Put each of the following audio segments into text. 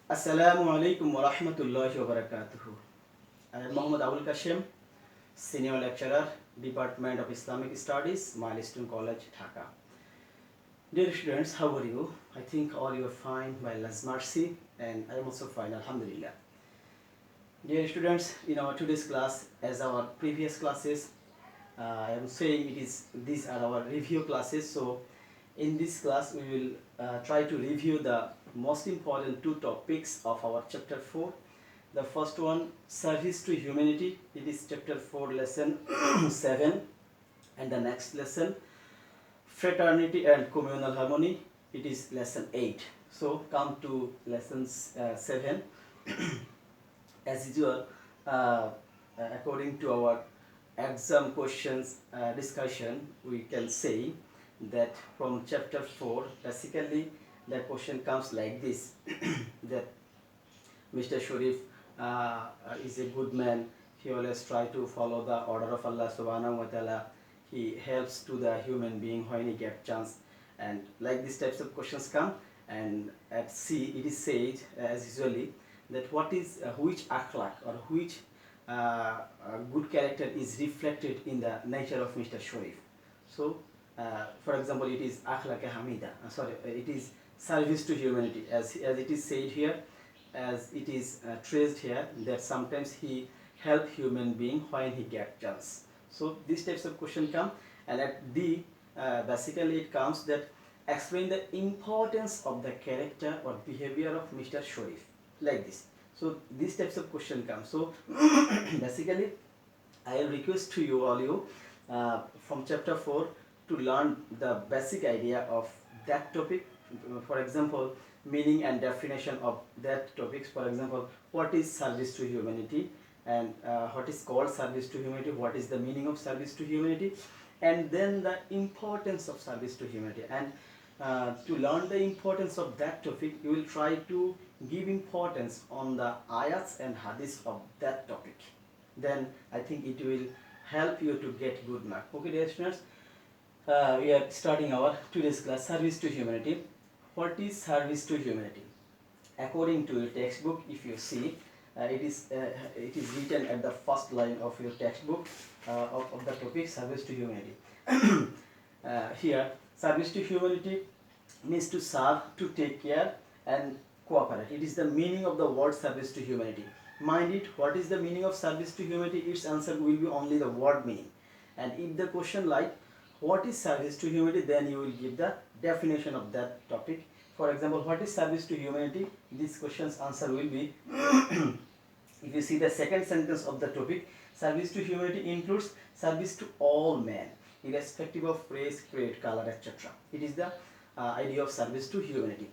Assalamu alaikum wa rahmatullahi wa barakatuhu. I am Muhammad Abul Kashim, Senior Lecturer, Department of Islamic Studies, Milestone College, Dhaka. Dear students, how are you? I think all you are fine by Allah's mercy, and I am also fine, Alhamdulillah. Dear students, in our today's class, as our previous classes, I am saying these are our review classes. So, in this class, we will try to review the most important two topics of our chapter 4. The first one, service to humanity. It is chapter 4, lesson 7, and the next lesson, fraternity and communal harmony. It is lesson 8. So, come to lessons 7. As usual, according to our exam questions discussion, we can say that from chapter 4, basically the question comes like this that Mr. Sharif is a good man. He always try to follow the order of Allah subhanahu wa ta'ala. He helps to the human being when he get chance. And like these types of questions come, and at C it is said as usually that what is which akhlaq or which good character is reflected in the nature of Mr. Sharif. So, for example, it is akhlaq hamida. It is service to humanity, as it is said here, as it is traced here, that sometimes he help human being when he get chance. So these types of question come, and at D, basically it comes that explain the importance of the character or behavior of Mr. Sharif, like this. So these types of question come. So basically, I will request to you all from chapter 4 to learn the basic idea of that topic. For example, meaning and definition of that topics. For example, what is service to humanity, and what is called service to humanity, what is the meaning of service to humanity, and then the importance of service to humanity. And to learn the importance of that topic, you will try to give importance on the ayats and hadiths of that topic. Then I think it will help you to get good mark. Okay, dear students, we are starting our today's class, service to humanity. What is service to humanity? According to your textbook, if you see, it is written at the first line of your textbook of the topic service to humanity. Here, service to humanity means to serve, to take care, and cooperate. It is the meaning of the word service to humanity. Mind it, what is the meaning of service to humanity? Its answer will be only the word meaning. And if the question like what is service to humanity, then you will give the definition of that topic. For example, what is service to humanity? This question's answer will be if you see the second sentence of the topic, service to humanity includes service to all men, irrespective of race, creed, color, etc. It is the idea of service to humanity.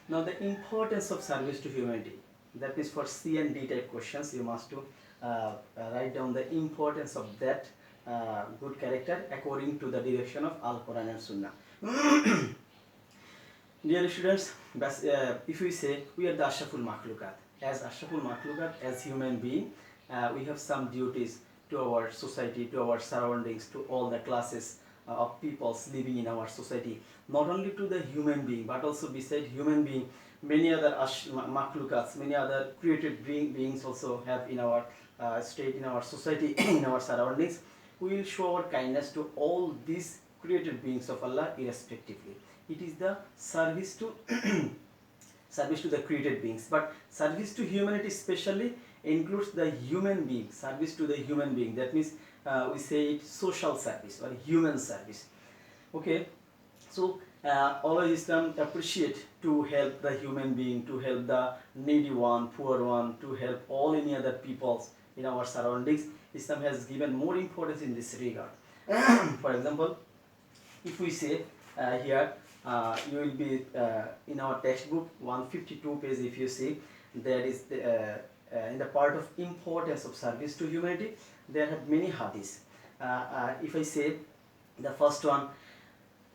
Now, the importance of service to humanity, that is for C and D type questions, you must to write down the importance of that good character according to the direction of Al-Quran and Sunnah. Dear students, if we say we are the Ashraful Makhlukat, as Ashraful Makhlukat, as human being, we have some duties to our society, to our surroundings, to all the classes of peoples living in our society. Not only to the human being, but also beside human being, many other Makhlukats, many other created beings also have in our state, in our society, in our surroundings. We will show our kindness to all these created beings of Allah irrespectively. It is the service to service to the created beings, but service to humanity especially includes the human being, service to the human being. That means we say it social service or human service. Okay, so always Islam appreciate to help the human being, to help the needy one, poor one, to help all any other peoples in our surroundings. Islam has given more importance in this regard. For example, if we say here, you will be in our textbook 152 page, if you see, there is in the part of importance of service to humanity, there have many hadiths. If I say the first one,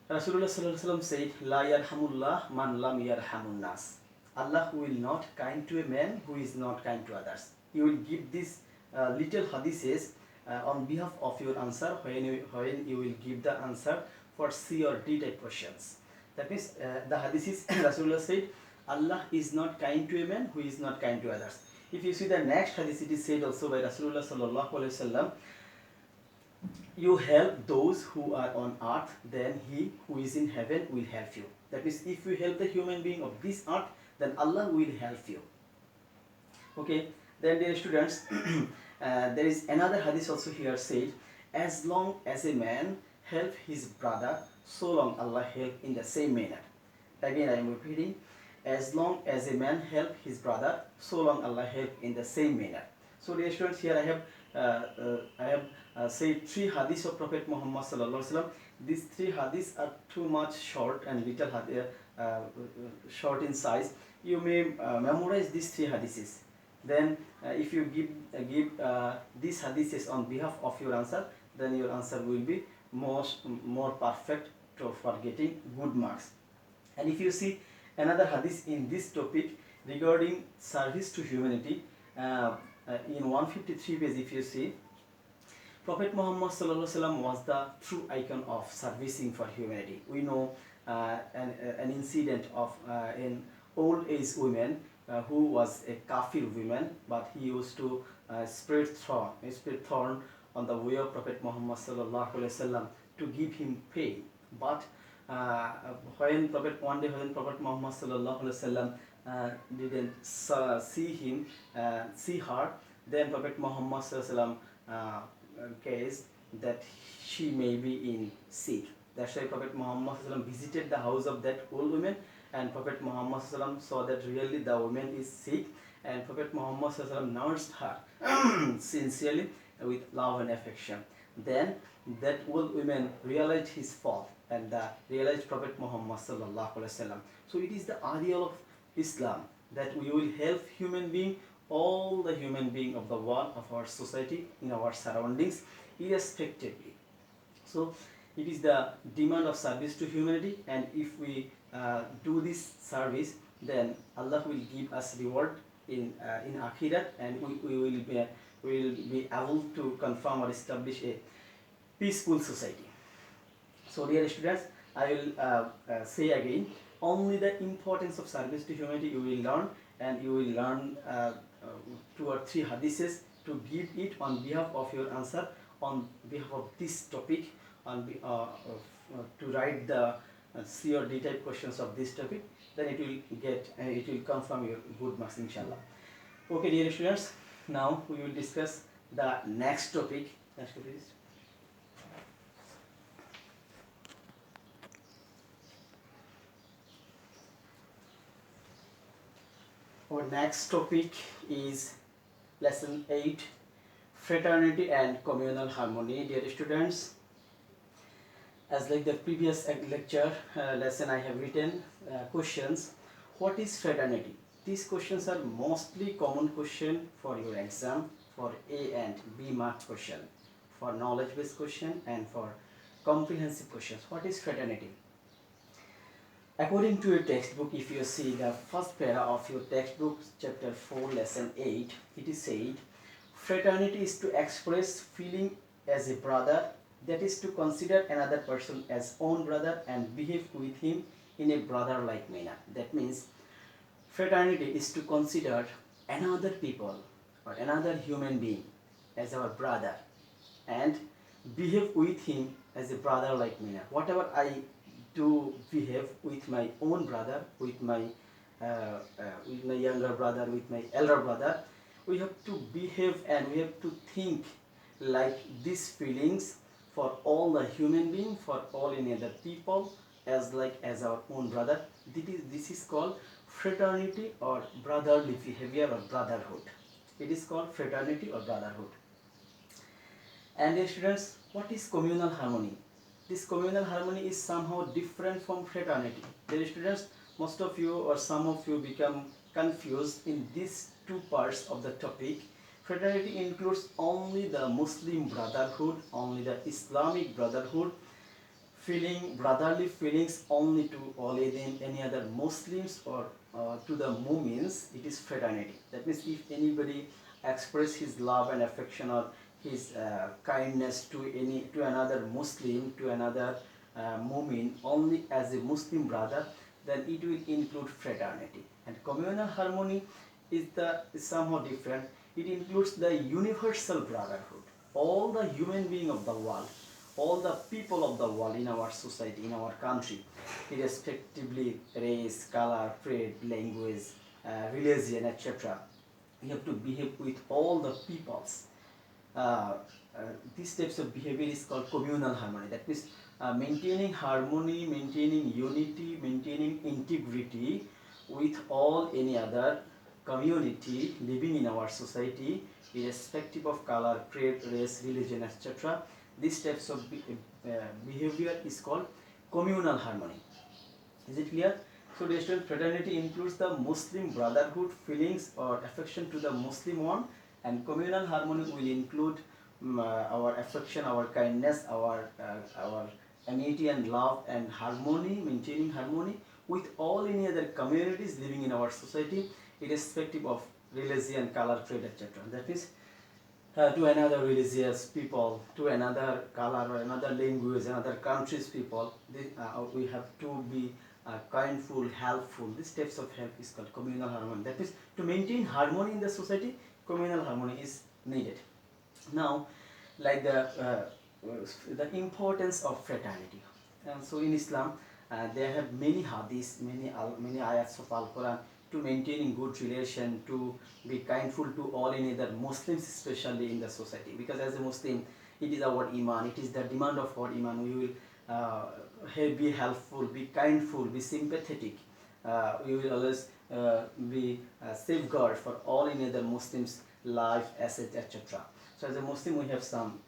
Rasulullah sallallahu alaihi wasallam said, La yarhamullah man lam yarhamun nas. Allah will not kind to a man who is not kind to others. You will give this little hadiths on behalf of your answer when you will give the answer for C or D type questions. That means the hadith is Rasulullah said, Allah is not kind to a man who is not kind to others. If you see the next hadith, it is said also by Rasulullah sallallahu alaihi wasallam, you help those who are on earth, then he who is in heaven will help you. That means if you help the human being of this earth, then Allah will help you. Okay, then dear students, there is another hadith also here said, as long as a man help his brother, so long Allah help in the same manner. Again I am repeating, as long as a man help his brother, so long Allah help in the same manner. So dear students, here I have said 3 hadiths of Prophet Muhammad sallallahu alaihi wasallam. These 3 hadiths are too much short and little short in size. You may memorize these 3 hadiths. Then if you give these hadiths on behalf of your answer, then your answer will be more perfect for getting good marks. And if you see another hadith in this topic regarding service to humanity, in 153 page, if you see, Prophet Muhammad sallallahu alaihi wasallam was the true icon of servicing for humanity. We know an incident of an old age woman who was a kafir woman, but he used to spread thorn on the way of Prophet Muhammad sallallahu alaihi wasallam to give him pain. But when Prophet Muhammad sallallahu alaihi wasallam didn't see her, then Prophet Muhammad sallallahu alaihi wasallam case that she may be in sick. That's why Prophet Muhammad sallallahu alaihi wasallam visited the house of that old woman, and Prophet Muhammad sallallahu alaihi wasallam saw that really the woman is sick, and Prophet Muhammad sallallahu alaihi wasallam nursed her sincerely with love and affection. Then that old woman realized his fault and realized Prophet Muhammad sallallahu alaihi wasallam. So it is the ideal of Islam that we will help human being, all the human being of the world, of our society, in our surroundings, irrespectively. So it is the demand of service to humanity, and if we do this service, then Allah will give us reward in Akhirat, and we will be able to confirm or establish a peaceful society. So dear students, I will say again, only the importance of service to humanity you will learn, and you will learn 2 or 3 hadiths to give it on behalf of your answer, on behalf of this topic, to write the C or D type questions of this topic. Then it will confirm your good marks, inshallah. Okay dear students, now we will discuss the next topic. Next topic is our next topic is lesson 8, fraternity and communal harmony. Dear students, as like the previous lecture lesson, I have written questions. What is fraternity? These questions are mostly common question for your exam, for A and B mark question, for knowledge based question and for comprehensive questions. What is fraternity? According to your textbook, if you see the first para of your textbook, chapter 4, lesson 8, it is said, fraternity is to express feeling as a brother, that is to consider another person as own brother and behave with him in a brother-like manner. That means fraternity is to consider another people or another human being as our brother and behave with him as a brother-like manner. Whatever I to behave with my own brother, with my younger brother, with my elder brother, we have to behave and we have to think like these feelings for all the human being, for all any other people, as our own brother. This is called fraternity or brotherly behavior or brotherhood. It is called fraternity or brotherhood. And students, what is communal harmony? This communal harmony is somehow different from fraternity. Dear students, most of you or some of you become confused in these 2 parts of the topic. Fraternity includes only the Muslim brotherhood, only the Islamic brotherhood, feeling brotherly feelings only to all any other Muslims or to the Mu'mins. It is fraternity. That means if anybody express his love and affection or his kindness to another Muslim, to another Mu'min only as a Muslim brother, then it will include fraternity. And communal harmony is somehow different. It includes the universal brotherhood. All the human beings of the world, all the people of the world in our society, in our country, irrespectively race, color, creed, language, religion, etc. We have to behave with all the peoples. uh, these types of behavior is called communal harmony. That means maintaining harmony, maintaining unity, maintaining integrity with all any other community living in our society, irrespective of color, creed, race, religion, etc. These types of behavior is called communal harmony. Is it clear? So, dear student, fraternity includes the Muslim brotherhood, feelings or affection to the Muslim one, and communal harmony will include our affection, our kindness, our amity and love and harmony, maintaining harmony with all any other communities living in our society, irrespective of religion, color, creed, etc. That is, to another religious people, to another color or another language, another country's people, we have to be kindful, helpful. These types of help is called communal harmony. That means to maintain harmony in the society, communal harmony is needed. Now, like the importance of fraternity. And so in Islam, they have many hadiths, many ayats of Al-Quran to maintaining good relation, to be kindful to all any other Muslims, especially in the society. Because as a Muslim, it is our iman, it is the demand of our iman. We will be helpful, be kindful, be sympathetic. We will always be safeguard for all any other Muslims' life, assets, etc. So as a Muslim, we have some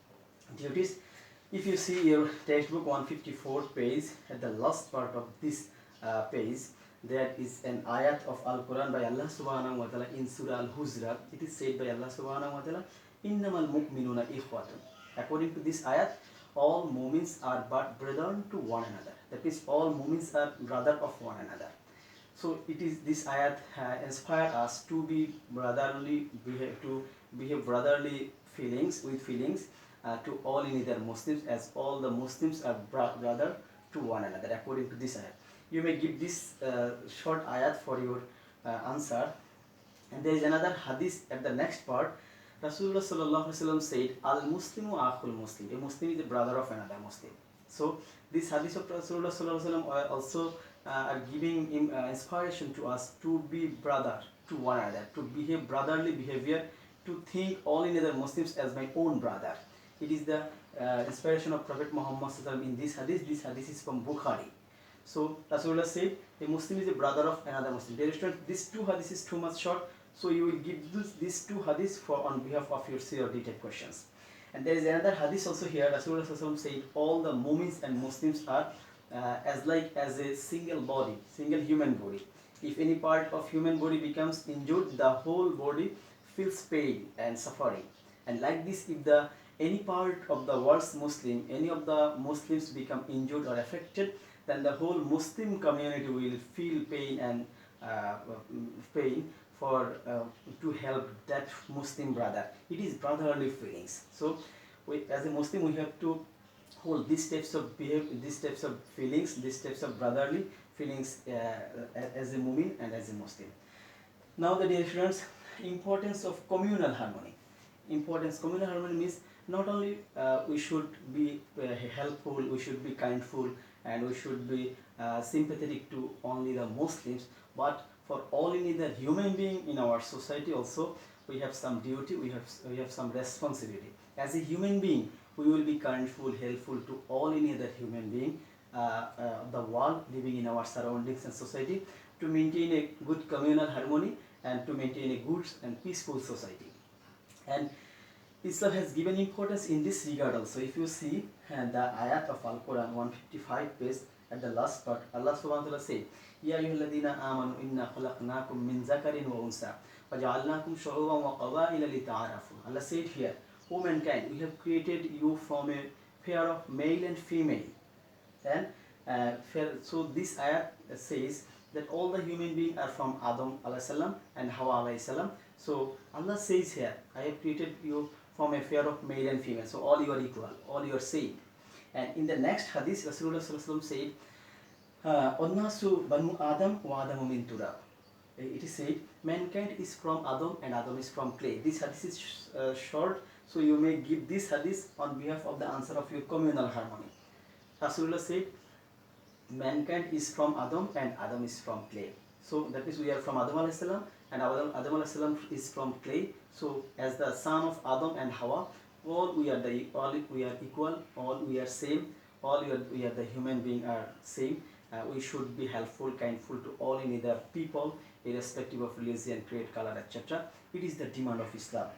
duties. If you see your textbook 154 page, at the last part of this page, there is an ayat of Al-Quran by Allah subhanahu wa ta'ala in Surah Al-Hujurat. It is said by Allah subhanahu wa ta'ala, innamal mu'minuna ikhwatun. According to this ayat, all mu'mins are but brethren to one another. That means all mu'mins are brother of one another. So it is this ayat inspired us to be brotherly, behave brotherly feelings with feelings to all in other Muslims, as all the Muslims are brother to one another. According to this ayat, you may give this short ayat for your answer. And there is another hadith at the next part. Rasulullah sallallahu alaihi wasallam said, "Al Muslimu akhul Muslim." A Muslim is the brother of another Muslim. So this hadith of Rasulullah sallallahu alaihi wasallam also are giving inspiration to us to be brother to one another, to behave brotherly behavior, to think all in other Muslims as my own brother. It is the inspiration of Prophet Muhammad sallallahu alaihi wasallam in this hadith. This hadith is from Bukhari. So Rasulullah said, a Muslim is a brother of another Muslim. Dear student, these two hadiths is too much short, so you will give these two hadiths for on behalf of your CR type questions. And there is another hadith also here. Rasulullah said, all the Mu'mins and Muslims are as a single body, single human body. If any part of human body becomes injured, the whole body feels pain and suffering. And like this, if any part of the world's Muslim, any of the Muslims become injured or affected, then the whole Muslim community will feel pain and pain for to help that Muslim brother. It is brotherly feelings. So, as a Muslim, we have to hold these types of these types of feelings, these types of brotherly feelings as a Mu'min and as a Muslim. Now, the dear students, importance of communal harmony. Communal harmony means not only we should be helpful, we should be kindful, and we should be sympathetic to only the Muslims, but for all any other human being in our society also, we have some duty, we have some responsibility. As a human being, we will be kindful, helpful to all any other human being the world living in our surroundings and society, to maintain a good communal harmony and to maintain a good and peaceful society. And Islam has given importance in this regard also. If you see the ayat of Al-Quran 155 page, at the last part, Allah subhanahu wa ta'ala said, Ya ayyuhalladhina amanu inna khalaqnakum min zakarin wa unsa wa ja'alnakum shu'uban wa qaba'ila lita'arafu. Allah said here, O mankind, we have created you from a pair of male and female. And so this ayat says that all the human beings are from Adam alayhi salam and Hawa alayhi salam. So Allah says here, I have created you from a pair of male and female. So all you are equal, all you are same. And in the next hadith, Rasulullah sallallahu alaihi wasallam said, Onnasu banu Adam wa Adamu min turab. It is said mankind is from Adam and Adam is from clay. This hadith is short, so you may give this hadith on behalf of the answer of your communal harmony. Rasulullah said mankind is from Adam and Adam is from clay. So that means we are from Adam alayhi salam and Adam alayhi salam is from clay. So as the son of Adam and Hawa, all we are equal, all we are same, all we are the human being are same. We should be helpful, kindful to all in either people, irrespective of religion, creed, color, etc. It is the demand of Islam.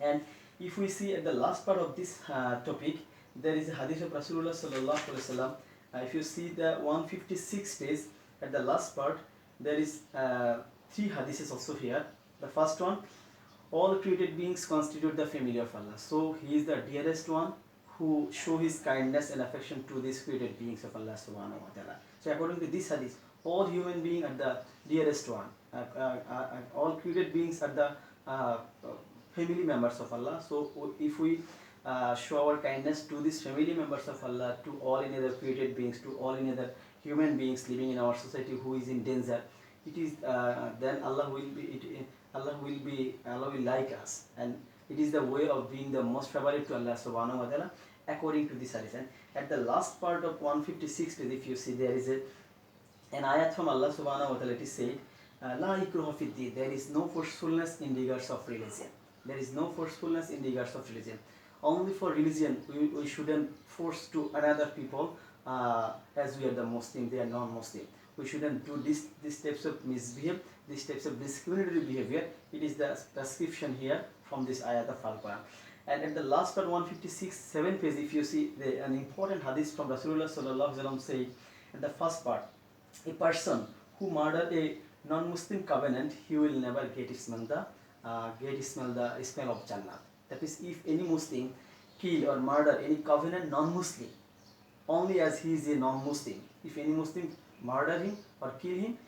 And if we see at the last part of this topic, there is a hadith of Rasulullah sallallahu alaihi wasallam. If you see the 156 page, at the last part, there is 3 hadiths also here. The first one, all created beings constitute the family of Allah. So he is the dearest one who show his kindness and affection to these created beings of Allah subhanahu wa ta'ala. So according to this hadith, all human beings are the dearest one. All created beings are the family members of Allah. So if we show our kindness to these family members of Allah, to all in other created beings, to all in other human beings living in our society who is in danger, it is then Allah will like us, and it is the way of being the most favorite to Allah subhanahu wa ta'ala according to this hadith. And at the last part of 156 page, if you see, there is an ayat from Allah subhanahu wa ta'ala. It is said, La ikruha fid din. There is no forcefulness in regards of religion. There is no forcefulness in regards of religion. Only for religion, we shouldn't force to another people as we are the Muslim, they are non-Muslim. We shouldn't do these types of misbehave, these types of discriminatory behavior. It is the prescription here from this ayat of Al-Quran. And at the last part, 156, 7 page, if you see an important hadith from Rasulullah sallallahu alaihi wasallam say, at the first part, a person who murdered a non-Muslim covenant, he will never get smell the smell of Jannah. That is, if any Muslim kill or murder any covenant non-Muslim, only as he is a non-Muslim, if any Muslim murder him or kill him,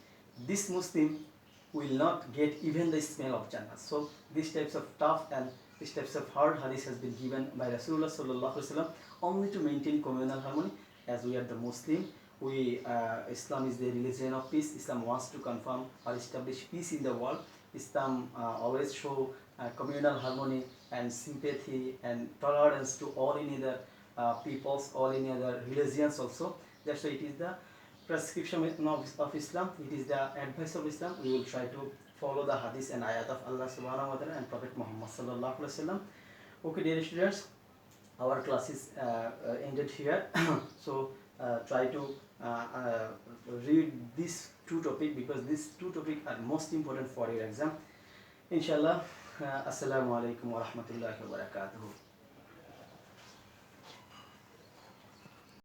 this Muslim will not get even the smell of Jannah. So these types of tough and these types of hard hadith has been given by Rasulullah sallallahu alaihi wasallam only to maintain communal harmony. As we are the Muslim, Islam is the religion of peace. Islam wants to confirm or establish peace in the world. Islam always show communal harmony and sympathy and tolerance to all in other peoples, all in other religions also. That's why it is the prescription of Islam. It is the advice of Islam. We will try to follow the hadith and ayat of Allah subhanahu wa ta'ala and Prophet Muhammad sallallahu alaihi wasallam. Okay, dear students, our class is ended here. So try to read these 2 topics, because these 2 topics are most important for your exam. Inshallah. Assalamu alaikum wa rahmatullahi wa barakatuh.